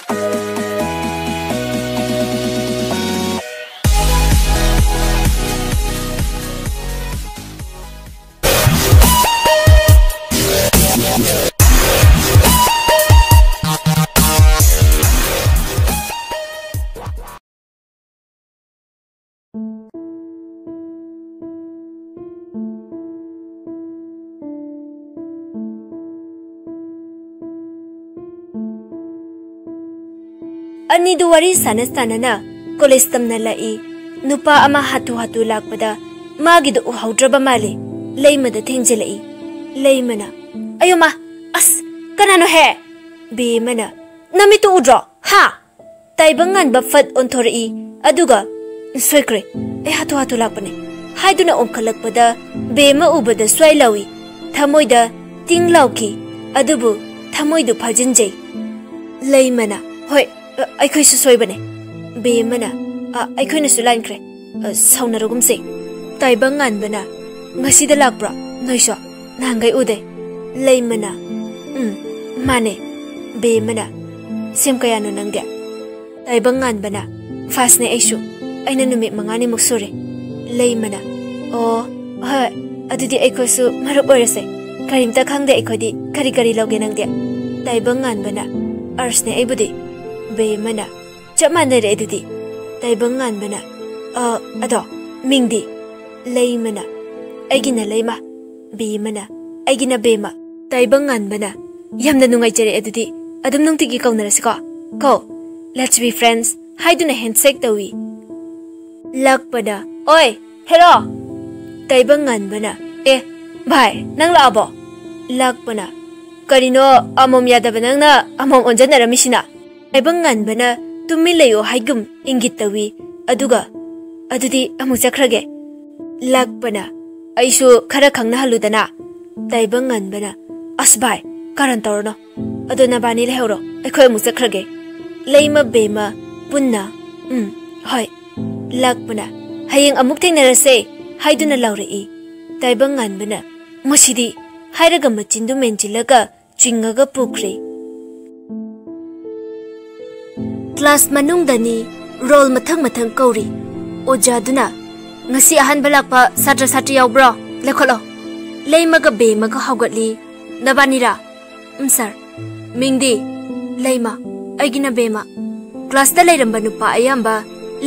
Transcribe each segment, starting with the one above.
Ani du wari sana college tamna lai nupa ama hatu lakpada magi du uhaudraba male leimada thengjelai leimana ayoma as kanano he be mana namitu udro ha taibangan bafat onthori aduga soikre e hatu lakpane haiduna onkalakpada bema ubada swailawi thamoida tinglauki adubu thamoidu phajinjei leimana hoi eikoi su soibane be mana eikhoina su line kre sauna rogum se taibangan bana ngasida lakbra noiso nangai ude leimana mane be mana sem kaya no nangde taibangan bana fasne aisu aina numi mangani muksure leimana o ha adudi eikoi su maruk oirase karimta khangde eikodi kari loge nangde taibangan bana arsne aibudi be mana chamane re edudi taibangan bana ado mingdi leimana aigina leima be mana aigina bema taibangan bana yamna nungai jere edudi adum nungtigi kaunarasiko ko let's be friends haiduna handshake tawi lakpada oi hello taibangan bana bhai nang laabo lakpana karino amom yadaba nangna amom onjanaramishina taibangan bana tummi leyo haigum ingitawi aduga adudi amuk chakrage lakpana aisu khara khangna haludana taibangan bana asbai karan torno aduna bani lehoro ekhoi amuk chakrage leima bema punna hoi lakpana hayeng amuk thengnarase haiduna laurei taibangan bana masidi hairaga machindu menjilaga chingaga pukre class manungdani roll mathang kauri ojaduna ngasi ahan balakpa satra satri yaubro lekholo leimaga bemaga haugatli nabanira sir mingdi leima aigina bema class ta leiramba nupa ayamba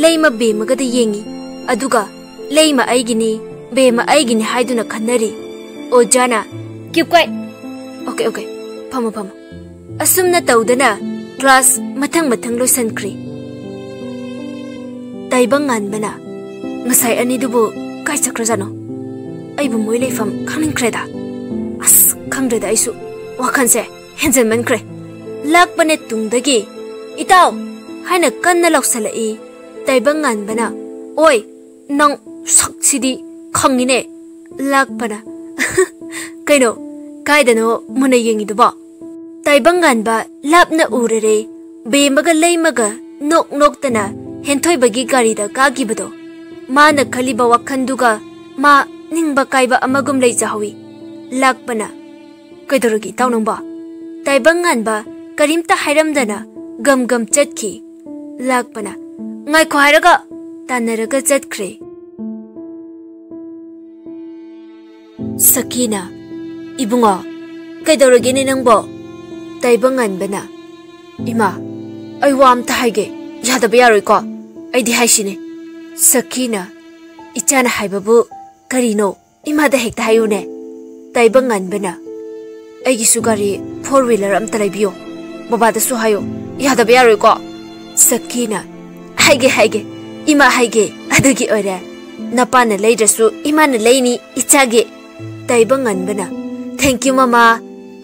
leima bemaga da yengi aduga leima aigini bema aigini haiduna khanari ojana keep quiet okay phamo asumna tawdana class mathang loisankri taibangan bana ngasai ani dubu kai chakrajano aibu moi leifam khangninkreda as khangreda aisu wakhanse henjen mankre lakbane tungdagi itaw haina kanna loksalai taibangan bana oi nang saksidi khangine lakbana kaino kaidano muna yengi duba taibangan ba lapna urere bemaga leimaga nok tana henthoi bagi gari da kagibado mana khaliba wakhanduga ma ningba kaiba amagum lei jahawi lakpana kaidorogi tawnongba taibangan ba karimta hairamdana gam chatki lakpana ngai kho hairaga tanaraga chatkre sakina ibunga kaidorogi ni nangbo taibangan bana ima ai wam ta haige yadaba yaroi ko ai di haishine sakina ichana haibabu karino ima da hekta hayune taibangan bana ai gi sugari 4-wheeler am talaibiyo baba da su hayo yadaba yaroi ko sakina haige ima haige adagi ore napana leidrasu imana leini ichage taibangan bana thank you mama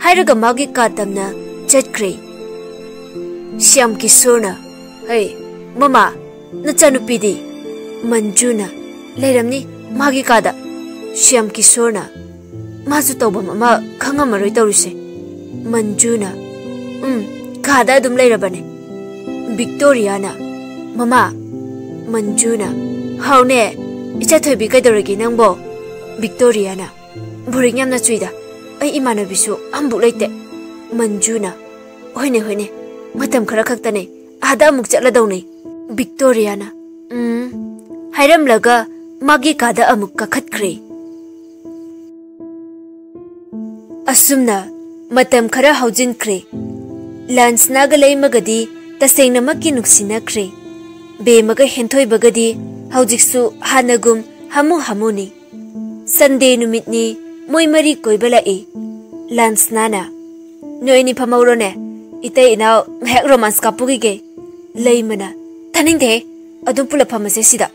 hairaga magi katamna chatkre Syam Kisurna hey mama nachanupidi manjuna leiramni magi kada Syam Kisurna mazu tawba mama khangamaroi tawrise manjuna kada dum leirabane Victoriana mama manjuna haune icha thoibi kaidoragi nangbo Victoriana boring yamna chuida ai imana bisu ambu leite manjuna hoine matam khara khaktane ada amuk chatladawni. Victoriana hairamlaga magi kada amuk kakhatkre. Asumna matam khara haujinkre. Lansnaga leimagadi tasengnamakki nuksinakre. Bemaga hentoibagadi haujiksu hanagum hamu hamuni. Sunday numitni moi mari koibala e. Lansnana noini pamaurone ite inao hek romance kapugi ge. Leimana taningde adum pula phamase sida.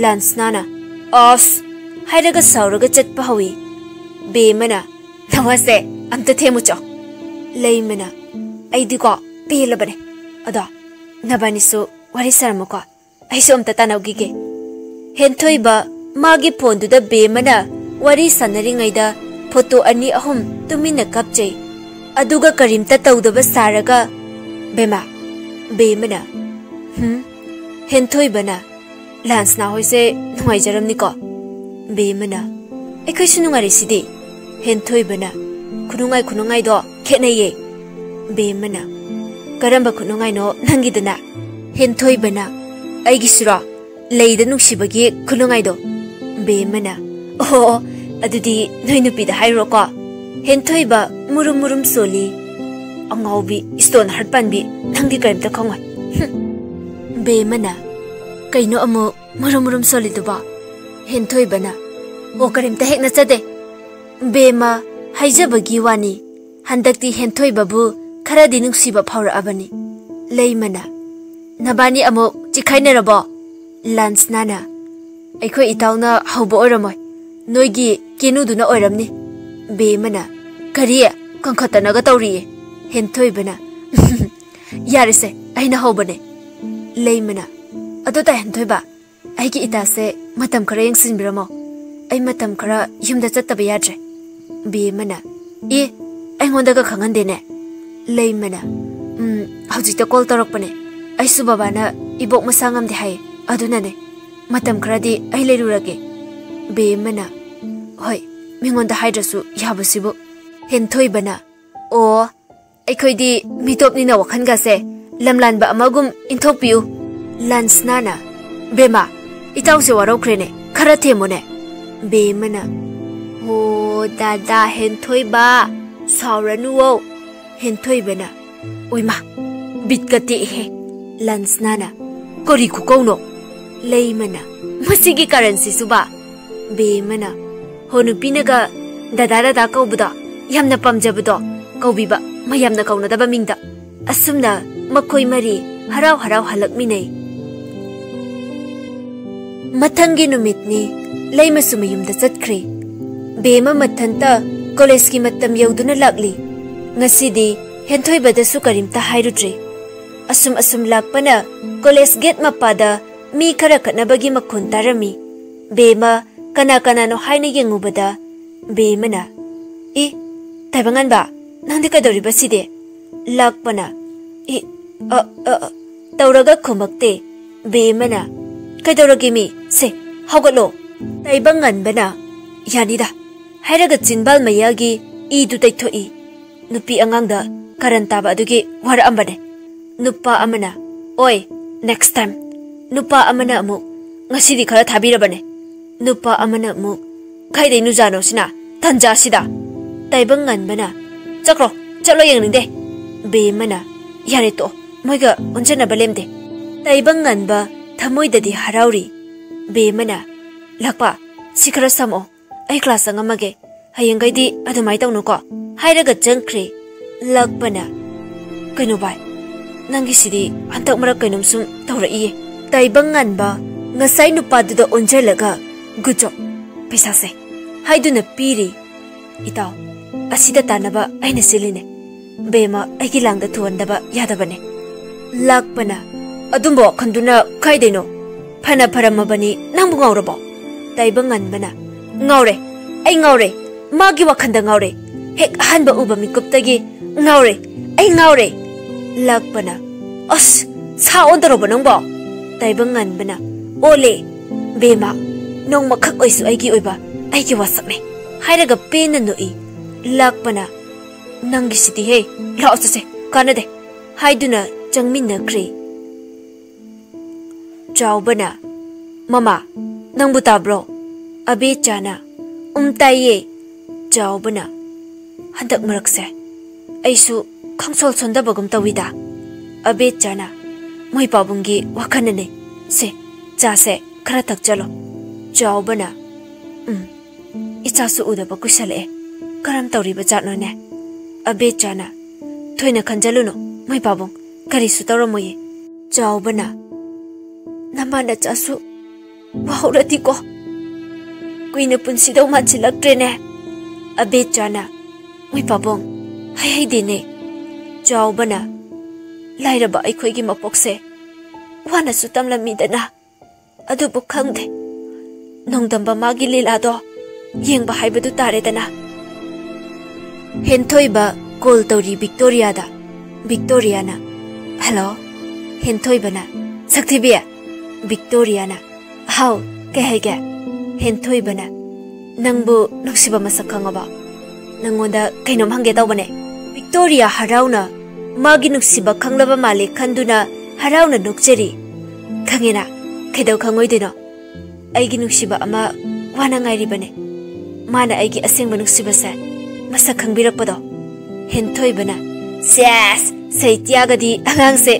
Lansnana os hairaga sauraga chatpa hawi. Bemana nawase amta themucho. Leimana aidiko pelabane ada nabanisu wari sarmuko aisu amta tanawgige. Hentoiba magi ponduda bemana wari sanaringaida photo ani ahum tumina kapchei. Aduga karimta tawdaba saraga bemana hentoibana Lansna hoise nungaijaramniko. Bemana ekaisu nungarisidi. Hentoibana kunungai do khenaye. Bemana karamba kunungai no nangidana. Hentoibana aigisura leida nuksibagi kunungai do. Bemana oh adudi noi nupida hairoko. Hentoiba murum soli angaubi stone harpanbi nangdi karimta khongoi. Bemana kaino amu murum soli duba. Hentoibana o karimta hekna chade. Bema hyjabagi wani handakti hentoibabu kharadi nungsiba phawra abani. Leimana nabani amu chikhainarabo. Lansnana aikhoi itawna haubo oramoi noigi kenuduna oramni. Bemana kariya kankhatanaga tawriye. Hentoibana yarise aina hobane. Leimana adota hentoiba aigi itase matam khara yengsinbiramo. Ai matam khara yumda chattaba yadre. Bemana aingondaga khangandene. Leimana haujikta call tarakpane. Aisu babana ibok masangamde hai adunane matam kharadi ai leirurage. Bemana hoi mingonda haidrasu yabasibu. Hentoibana o aikhoidi mitopnina wakhangase lamlanba amagum inthokpiyu. Lansnana bema itawse waraukrene khara themone. Bemana o dada hentoiba sauranuwo. Hentoibana oima bitkati he. Lansnana kori khukauno. Leimana masigi currency suba. Bemana honupinaga dada kaubuda yamna pamjabado kaubiba mayamna kaunadaba mingda. Asumna makhoi mari harau halakminai. Mathangi numitni leimasu mayumda chatkre. Bema mathanta college ki matam yauduna lakli. Ngasidi hentoibadasu karimta hairudre. Asum lakpana college gate mapada mi khara khatnabagi makhon tarami. Bema kana no haina yengubada. Bemana taibangan ba nandi kadoriba side. Lakpana tawraga khumakte. Bemana kaidoragi mi se haugatlo. Taibangan bana yanida hairaga chinbal mayagi idu taithoi. Nupi angangda karantaba adugi wara ambane. Nupa amana oi next time. Nupa amana amu ngasidi khara thabirabane. Nupa amana amu kaidai nujano sina tanja sida. Taibangan bana chakro chalo yengningde. Bemana yare to moiga onjana balemde. Taibangan ba thamoidadi harauri. Bemana lakpa sikhara samo ai class angamage hayengaidi adumai tawnuko hairaga jangkre. Lakpana kaino bai nangi sidi hantak marak kainom sum tawraiye. Taibangan ba ngasai nupaduda onjalaga gujo pesa se haiduna piri. Itaw asida tanaba aina siline. Bema aigi langda thuandaba yadabane. Lakpana adumbo khanduna kaideno phana pharamabani nangbu ngaurabo. Taibangan bana ngaure ai ngaure magi wakhanda ngaure. Hek hanba uba mikuptagi ngaure ai ngaure. Lakpana as sa ondarobo nangbo. Taibangan bana ole bema nong makhak oisu aigi oiba aigi wasakne hairaga pena noi. Lakpana nangi siti he lao chase kanade haiduna changminnakri. Chawbana mama nangbu tabro abe chana taiye. Chawbana handak marakse aisu khangsol sondabagum tawida. Abe chana moi pabungi wakanane se chase khara tak chalo. Chawbana ichasu udaba kusale karam tawriba chatnone. Abe chana thoina khanjaluno moi pabung kari su tawramoye. Chawbana namana chasu wahurati ko kuina punsida umachilaktrene. Abe chana moi pabung hai dene. Chawbana lairaba aikhoigi mapokse wana su tamlamidana adubu khangde nongdamba magi lilado yengba haibadu taredana. Henthoiba call tawri Victoria da. Victoria na hello. Henthoiba na sakthibia. Victoria na how kahega. Henthoiba na nangbu nuksiba masak khangaba nangonda kainom hange tawbane. Victoria harauna magi nuksiba khanglaba male khanduna harauna nukjeri. Khangena khaidau khangoidino aigi nuksiba ama wana ngairibane mana aigi asengba nuksiba sa masak khangbirakpado. Henthoibana ses saityagadi angangse.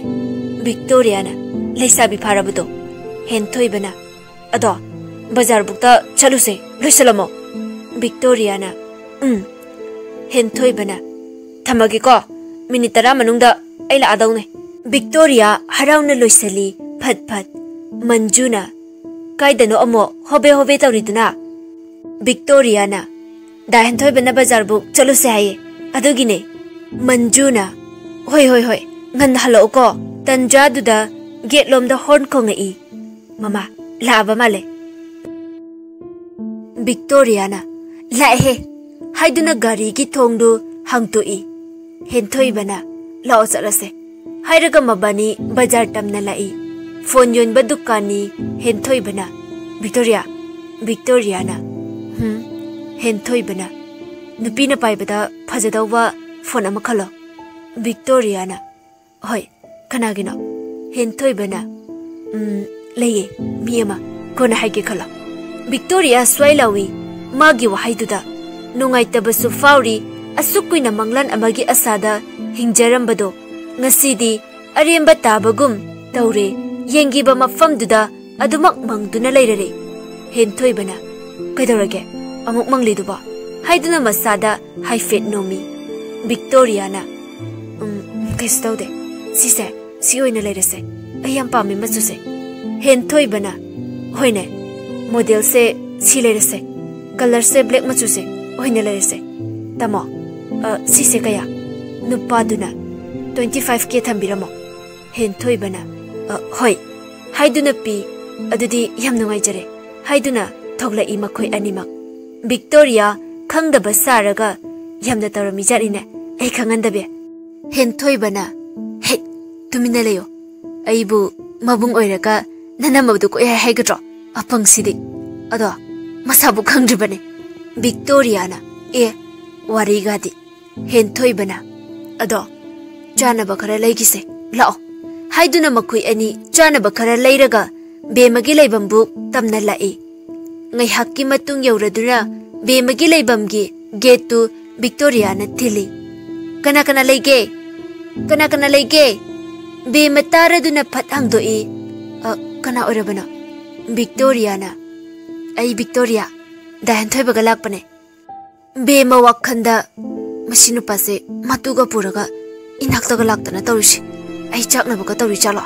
Victoria na leisabi pharabudo. Henthoibana ado bazar bukta chaluse loisalamo. Victoria na Henthoibana thamagi ko minute 10 manungda aila adawne. Victoria harauna loisali phat phat. Manjuna kaidano amo hobe hobe tawriduna. Victoria na da Henthoibana bazar buk chaluse haye adugine. Manjuna hoi hoi hoi ngan halo ko tanjaduda gate lomda horn kongai mama laaba male. Victoria na lahe haiduna gari gi thongdu hangtoi. Henthoibana lao charase hairaga mabani bazar tamna lai. Phone yonba dukani Henthoibana Victoria. Victoria na Henthoibana nupina paibada phajadawa phone ama khalo. Victoria na hoi kanagino. Henthoibana leye miyama kona haige khalo. Victoria swailawi magi wahaiduda nungaitabassu fauri asukuina manglan amagi asada hingjarambado ngasidi aremba tabagum tawre yengiba mafamduda adumak mangduna leirare. Henthoibana kaidorage amuk mangliduba haiduna masada haifet nomi. Victoria na kaistaude sise si oina leirase ayam pami masuse. Henthoibana hoine model se si leirase color se black machuse oina leirase. Tamo sise kaya nupaduna 25k thambiramo. Henthoibana hoi haiduna pi adudi yam nungai jare haiduna thoglai makhoi animak. Victoria khangdaba saraga yamda tarami jarine ai khangandabe. Henthoibana he tumina leyo aibu mabung oiraga nanamabdu ko ai haigadro apangsidi ado masabu khangdribane. Victoria na wari gadi. Henthoibana ado chanaba khara laigise lao haiduna makhui ani chanaba khara lairaga bemagi leibambu tamna lai. Ngai hakki matung yauraduna bemagi leibamgi gate tu Victoria na thili. Kana kana leige kana kana leige bematara duna phat hangdoi kana orabana. Victoria na ai Victoria da Henthoibaga lakpane. Bema wakhanda masinu pase matuga puraga inaktaga laktana tawrishi ai chaknabaga tawri chalo.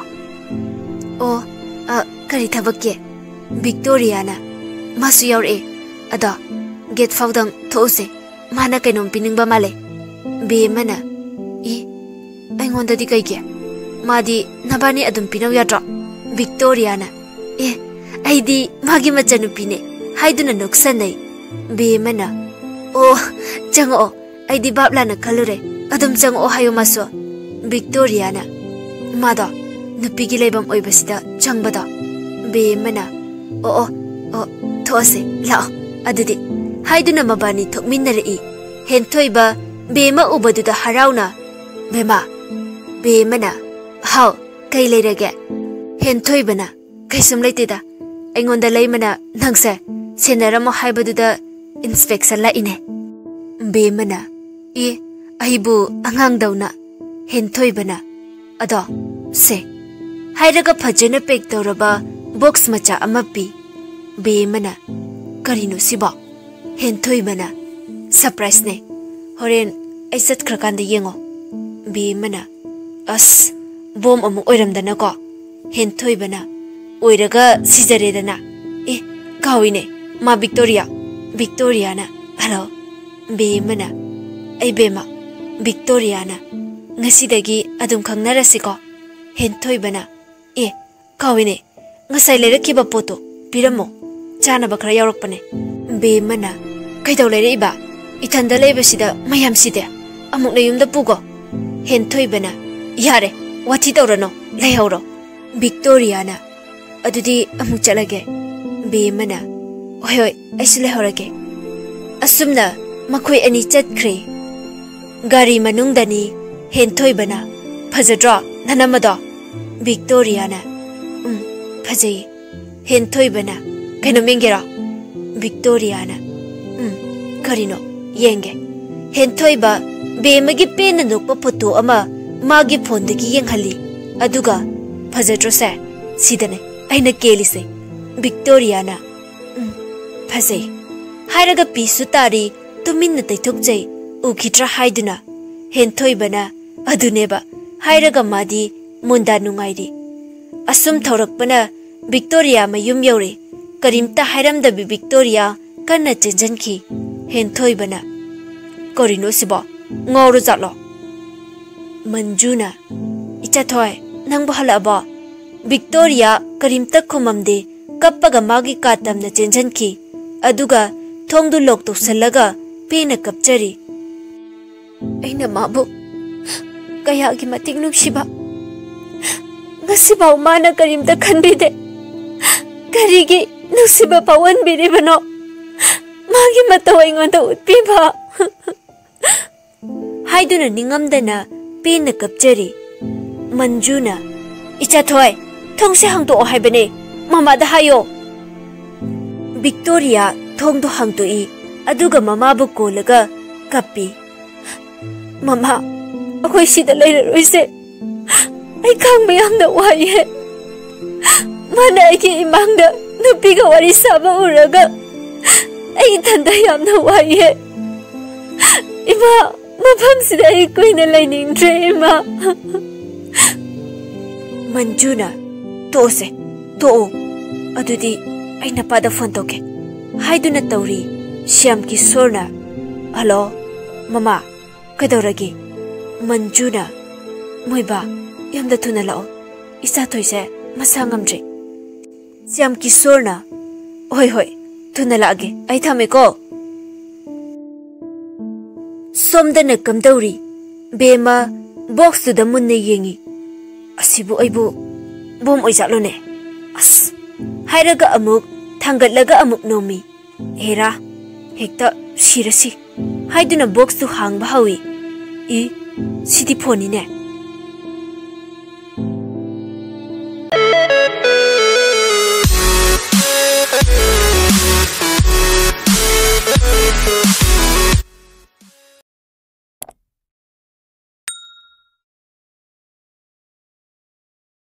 O kari thabakke. Victoria na masu yaure ada gate faudang those mana kainom piningba male. Bemana aingonda di kaige madi nabani adum pinaw yadra. Victoria na aidi magi machanupine haiduna noksanai. Bemana chango aidi babla na khalure adum chango hayo maso. Victoria na mada nupigi leibam oibasida changbada. Bemana those lao adudi haiduna mabani thokminnare. Henthoiba bema ubaduda harauna bema Bemana, how, kay leirage. Hentoibana, kay sum laitida. Aingon da laimana, nangse, senaramo hyjabadu inspection la ine. Bemana, ahibu angang daw na. Hentoibana, ado, se. Hairaga phajana pek tawraba box macha amapi. Bemana, karino siba. Hentoibana, surprise ne. Horen, ay sat krakanda yengo. Bemana, as, bom amu oiramdana ko. Hentoibana, oiraga sijaredana. Kawine, ma Victoria. Victoria na, hello. Bemana, ay bema, Victoria na. Ngasidagi adum khangnarasi ko. Hentoibana, kawine, ngasai leirakiba poto, piramo, chanaba khara yaurakpane. Bemana, kaidaw leiraiba, ithanda leibasida mayam side, amuk na yumda pugo. Hentoibana, yare, wathi tawrano, leihawro. Victoria na, adudi amuk chalage. Bemana, hoi, aisu leihawrage. Asumna, makhoi ani chatkre. Gari manungdani, Hentoibana, phajadra, nanamado. Victoria na, phajai. Hentoibana, kaino mengera. Victoria na, karino, yenge. Hentoiba, bemagi pena nukpa photo ama, magi phone dagi yenghali. Aduga, phajadra se, sidane, aina kelise. Victoria na, phajai. Hairaga pisu tari, tuminna taithokjai, ukitra haiduna. Hentoibana, aduneba, hairaga madi, munda nungairi. Asum thaurakpana, Victoria mayum yaure. Karimta hairamdabi Victoria, kana chenjanki. Hentoibana, korino sibo, ngawru jatlo. Manjuna, ichathoi, nangbo halaba. Victoria, karimta khumamde, kappaga magi katamna chenjanki. Aduga, thongdu lok toksallaga, pena kapchari. Aina mabu, kayagi mating nungsiba. Ngasibaw mana karimta khanbide. Karigi nungsiba pawan biribano. Magi mataw ingonda utpiba. Haiduna ningamdana pena kapchari. Manjuna, ichathoi, thongse hangto haibane, mamada hayo. Victoria thongdo hangtoi, aduga mamabu kolaga kappi. Mama, akoy sida leiraroise. Ay khangba yamna waye. Mana aiki imangda nupiga wari saba uraga. Ay thanda yamna waye. Ima, mafam sida eikhoina lainingdre ima. Manjuna, to'ose, to'o. Adudi, ay napada phone toke. Haiduna tawri, Shyam Kisorna. Hello, mama, kadawragi. Manjuna, moiba, yamda thuna lao. Isa thoise, masangamdre. Shyam Kisorna. Hoi, thuna laage. Ay thame ko. Somdana kamdawri. Bema, box to the munne yengi. Asibu aibu, bom oizalone. As, hairaga amuk, thangatlaga amuk nomi. Hera, hekta shirasi. Haiduna box to hang bahawi. Sidi phone ne.